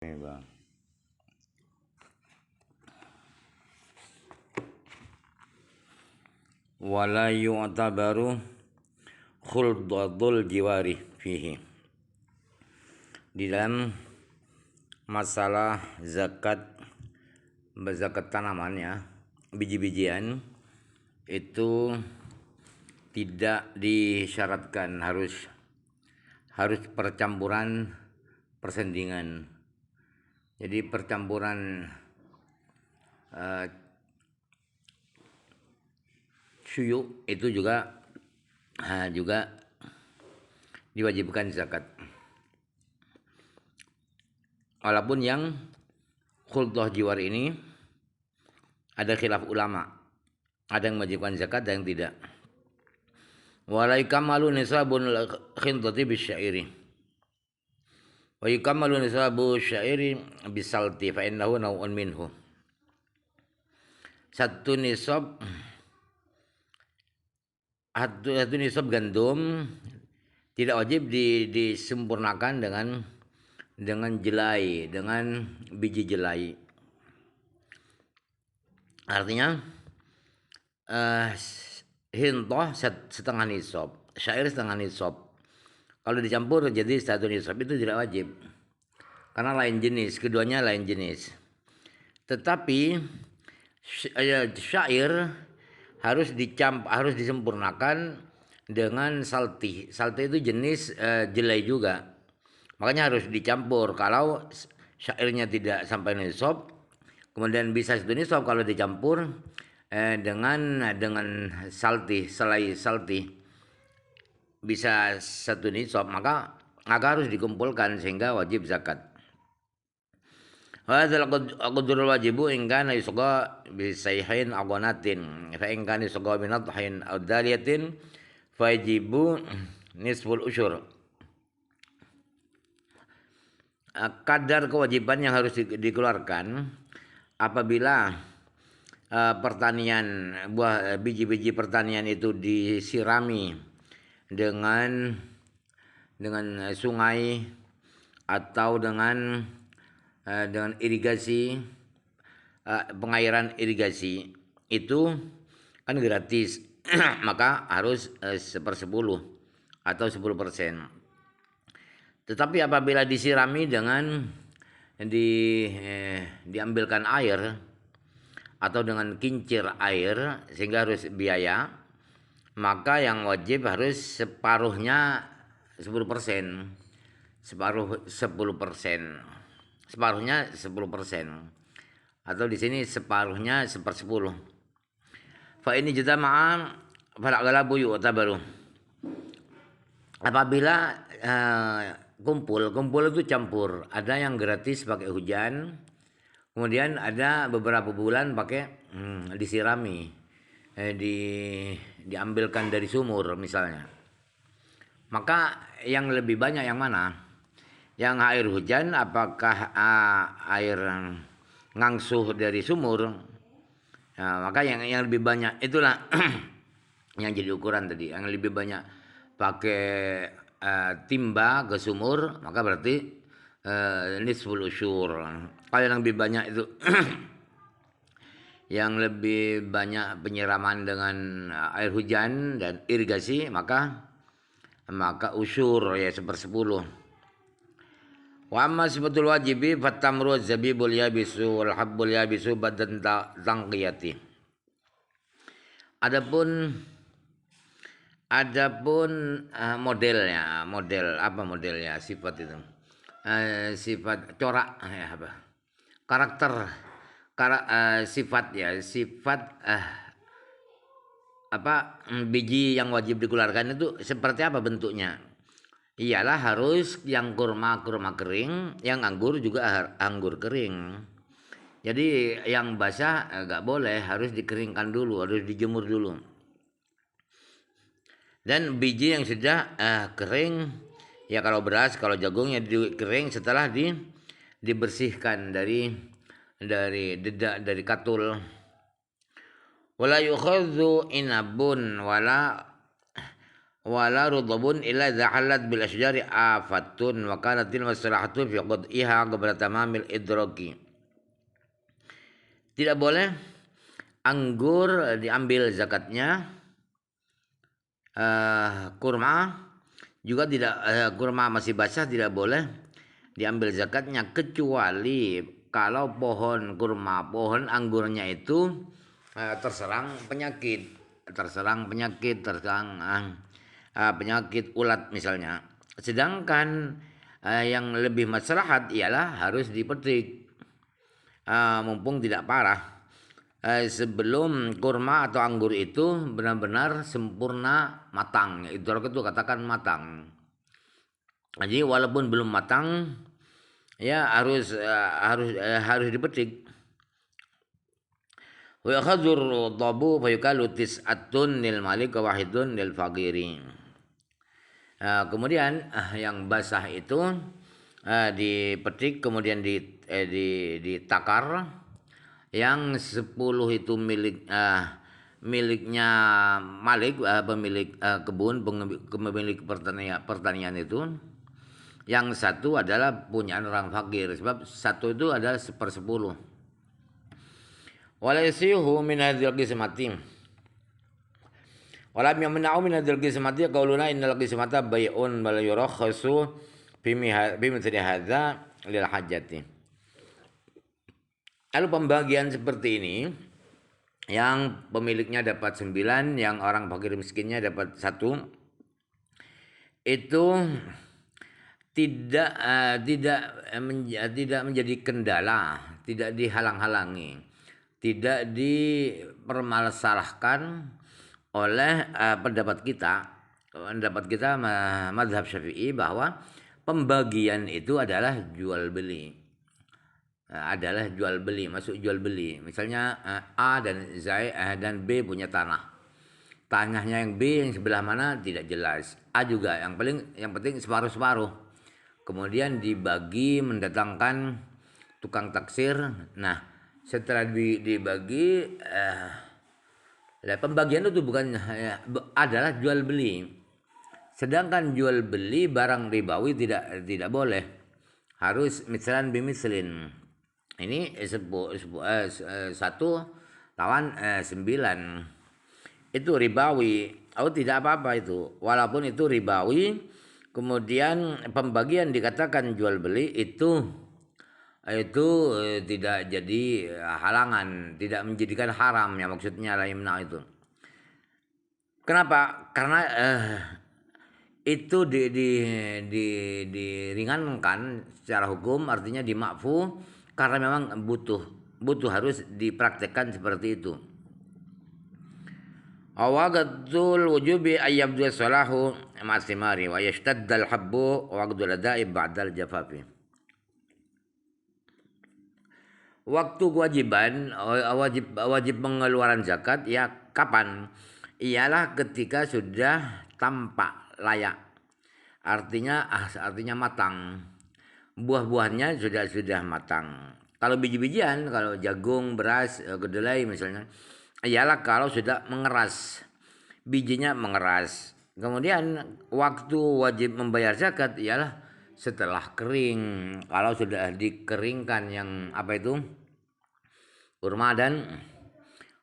Nih bang, wala yu'tabaru khuldul jiwari fihi. Di dalam masalah zakat tanaman ya, biji-bijian itu tidak disyaratkan harus percampuran persendingan. Jadi percampuran syuyuk itu juga diwajibkan zakat. Walaupun yang khuldah jiwar ini ada khilaf ulama, ada yang mewajibkan zakat, ada yang tidak. Wala yakmalu nisabun khintati bisyairi. Wa yakmalu nisabu syairi bisalti fa innahu naw'un minhu. Satu nisab gandum tidak wajib disempurnakan dengan jelai, dengan biji jelai. Artinya hintoh setengah nisab, syair setengah nisab. Kalau dicampur jadi satu nisab itu tidak wajib, karena lain jenis, keduanya lain jenis. Tetapi syair harus disempurnakan dengan salti. Salti itu jenis jelai juga, makanya harus dicampur. Kalau syairnya tidak sampai nisab, kemudian bisa satu nisab kalau dicampur dengan selai salti bisa satu nisab, maka harus dikumpulkan sehingga wajib zakat. Hadzal qadrul wajibu in kana yusqa bi sayhin agonatin fa in kana yusqa bi nadhin aw daliyatin fajibu nisful usyur. Kadar kewajiban yang harus dikeluarkan apabila pertanian biji-biji pertanian itu disirami dengan sungai atau dengan irigasi, pengairan irigasi itu kan gratis, maka harus 1/10 atau 10%. Tetapi apabila disirami dengan diambilkan air atau dengan kincir air sehingga harus biaya, maka yang wajib harus separuhnya 10%, separuhnya 10%, atau di sini separuhnya 1/10. Fa ini jamaah fal aghlabu yu'tabaru. Apabila kumpul itu campur, ada yang gratis pakai hujan, kemudian ada beberapa bulan pakai disirami, diambilkan dari sumur misalnya. Maka yang lebih banyak yang mana? Yang air hujan apakah air ngangsuh dari sumur? Nah, maka yang lebih banyak itulah yang jadi ukuran tadi. Yang lebih banyak pakai timba ke sumur, maka berarti nisful usyur. Kalau yang lebih banyak itu yang lebih banyak penyiraman dengan air hujan dan irigasi, maka usyur ya 1/10. Wa amma sifatul wajibi fatamru zabibul yabisu wal habbul yabisu badan tangqiyati. Adapun modelnya sifat itu, sifat corak karakter sifat biji yang wajib dikeluarkan itu seperti apa bentuknya? Iyalah harus yang kurma kering, yang anggur juga anggur kering. Jadi yang basah nggak boleh, harus dikeringkan dulu, harus dijemur dulu. Dan biji yang sudah kering, ya kalau beras, kalau jagungnya kering setelah dibersihkan dari dedak, dari katul. Wala yukhadzu inabun wala wala rudabun illa idza halat bil asjari afatun wa kanatil maslahatu fi qad'iha qabla tamamil idraki. Tidak boleh anggur diambil zakatnya, kurma juga tidak, kurma masih basah tidak boleh diambil zakatnya, kecuali kalau pohon kurma, pohon anggurnya itu terserang penyakit, penyakit ulat misalnya. Sedangkan yang lebih maslahat ialah harus dipetik mumpung tidak parah, sebelum kurma atau anggur itu benar-benar sempurna matang. Itu katakan matang. Jadi walaupun belum matang ya harus dipetik. Wa yakhadzur dabu fa yukalu tis'atun lil malik wa wahidun lil faqiri. Kemudian yang basah itu dipetik, kemudian ditakar. Yang 10 itu miliknya malik, pemilik kebun, pemilik pertanian itu. Yang satu adalah punyaan orang fakir, sebab satu itu adalah 1/10. Wala yasihu min hadzal qismati. Wala yamna'u min hadzal qismati qauluna innal qismata bai'un wala yurakhasu bimithli hadza lil hajati. Lalu pembagian seperti ini, yang pemiliknya dapat 9, yang orang fakir miskinnya dapat 1, itu tidak menjadi kendala, tidak dihalang-halangi, tidak dipermasalahkan oleh pendapat kita mazhab Syafi'i, bahwa pembagian itu adalah jual beli. Masuk jual beli. Misalnya A dan dan B punya tanah. Tanahnya yang B yang sebelah mana tidak jelas. A juga yang penting separuh-separuh. Kemudian dibagi, mendatangkan tukang taksir. Nah, setelah dibagi pembagian itu bukan adalah jual beli. Sedangkan jual beli barang ribawi tidak boleh. Harus mislan bimislin. Ini 1 lawan 9. Itu ribawi. Tidak apa-apa itu. Walaupun itu ribawi, kemudian pembagian dikatakan jual beli itu tidak jadi halangan, tidak menjadikan haram ya, maksudnya la yamna itu. Kenapa? Karena itu diringankan secara hukum, artinya dimakfu, karena memang butuh harus dipraktekkan seperti itu. Awaqatul wujubi ayyabdu salahu ma'asimari wa yashtaddal habbu wa waqdul ada'i ba'dal jafafi. Waktu kewajiban, wajib pengeluaran zakat ya kapan? Ialah ketika sudah tampak layak. Artinya matang. Buah-buahnya sudah matang. Kalau biji-bijian, kalau jagung, beras, kedelai misalnya, ialah kalau sudah mengeras, bijinya mengeras. Kemudian waktu wajib membayar zakat ialah setelah kering. Kalau sudah dikeringkan yang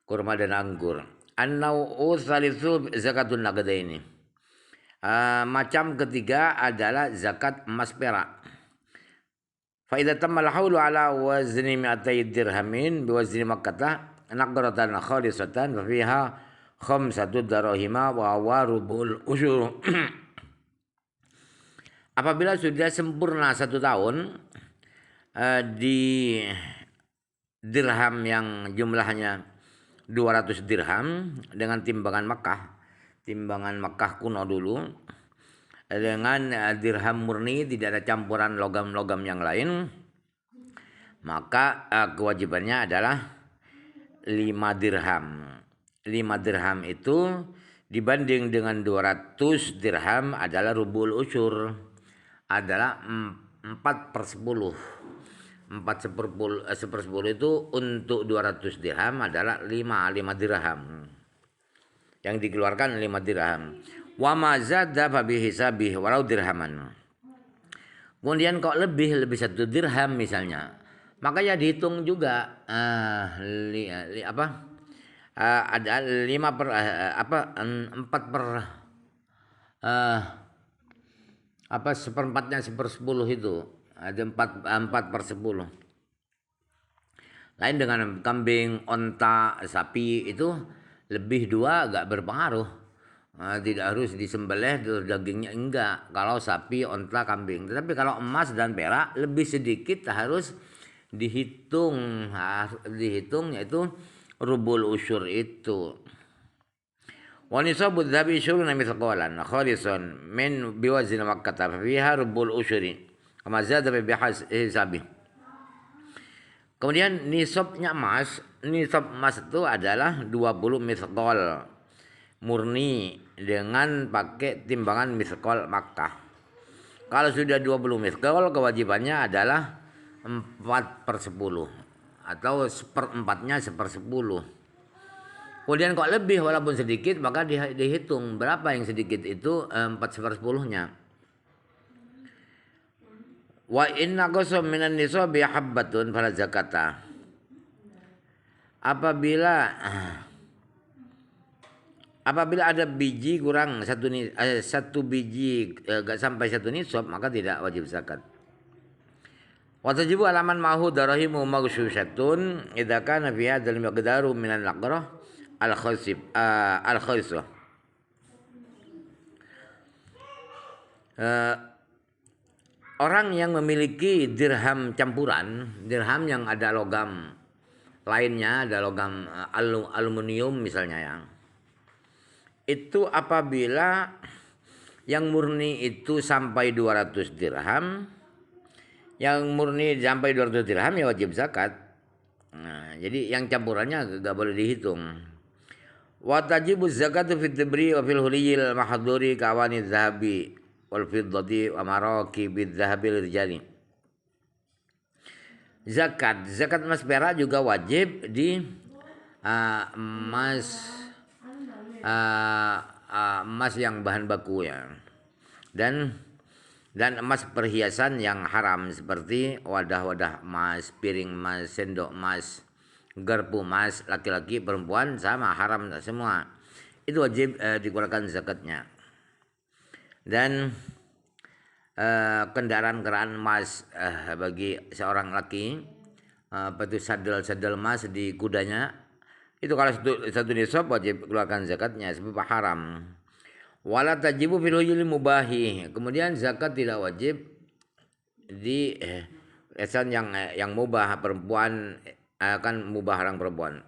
kurma dan anggur. An-nau'u tsalitsu zakatun naqdaini. Macam ketiga adalah zakat emas perak. Fa idza tammal haulu ala wazni 200 dirhamin bi wazni Makkah naqratan khalisatan fa fiha 5 darahima wa warubul usyur. Apabila sudah sempurna 1 tahun di dirham yang jumlahnya 200 dirham dengan timbangan Makkah kuno dulu, dengan dirham murni, tidak ada campuran logam-logam yang lain, maka kewajibannya adalah 5 dirham. 5 dirham itu dibanding dengan 200 dirham adalah rubul usyur, adalah 4/10. 4/10 itu untuk 200 dirham adalah 5 dirham. Yang dikeluarkan 5 dirham. Wa ma zada fa bihisabihi walau dirhaman. Kemudian kok lebih 1 dirham misalnya, maka ya dihitung juga ada 4/4 1/10 itu ada 4/10. Lain dengan kambing, onta, sapi itu lebih 2 agak berpengaruh. Tidak harus disembelih terus dagingnya, enggak kalau sapi, onta, kambing. Tetapi kalau emas dan perak lebih sedikit harus dihitung, yaitu rubul usyur itu. Wa nisabu dzabi syuruna mithqalan khalisan min biwazn Makkah fiha rubul usyuri kama zada bi hisabi. Kemudian nisab emas itu adalah 20 mithqal murni dengan pakai timbangan mithqal Makkah. Kalau sudah 20 mithqal, kewajibannya adalah 4/10 atau 1/4-nya 1/10. Kemudian kok lebih walaupun sedikit, maka dihitung berapa yang sedikit itu 4/10-nya. Wa inna qasam minan nisabi habbatun fala zakata. Apabila ada biji kurang satu biji gak sampai 1 nisab, maka tidak wajib zakat. Wa tajibu alaman ma'hu darahimu maghsyushatun idza kana fi hadzal miqdaru min al-aqrah al-khaisah. Orang yang memiliki dirham campuran, dirham yang ada logam lainnya, ada logam aluminium misalnya ya. Itu apabila yang murni itu sampai 200 dirham, yang murni sampai 200 dirham ya wajib zakat. Nah, jadi yang campurannya enggak boleh dihitung. Wa tajibu zakatu fit tibri wa fil huliyil mahduri kawani dzahabi wal fiddati wa maraqibidz dzahabil rijali. Zakat emas perak juga wajib di emas yang bahan baku ya, dan emas perhiasan yang haram seperti wadah-wadah emas, piring emas, sendok emas, garpu emas, laki-laki perempuan sama haram semua. Itu wajib dikeluarkan zakatnya. Dan kendaraan emas bagi seorang laki, sadel emas di kudanya, itu kalau satu nisab wajib keluarkan zakatnya sebab haram. Wala tajibu fil hujul mubahi. Kemudian zakat tidak wajib di esan yang mubah perempuan, kan mubah orang perempuan.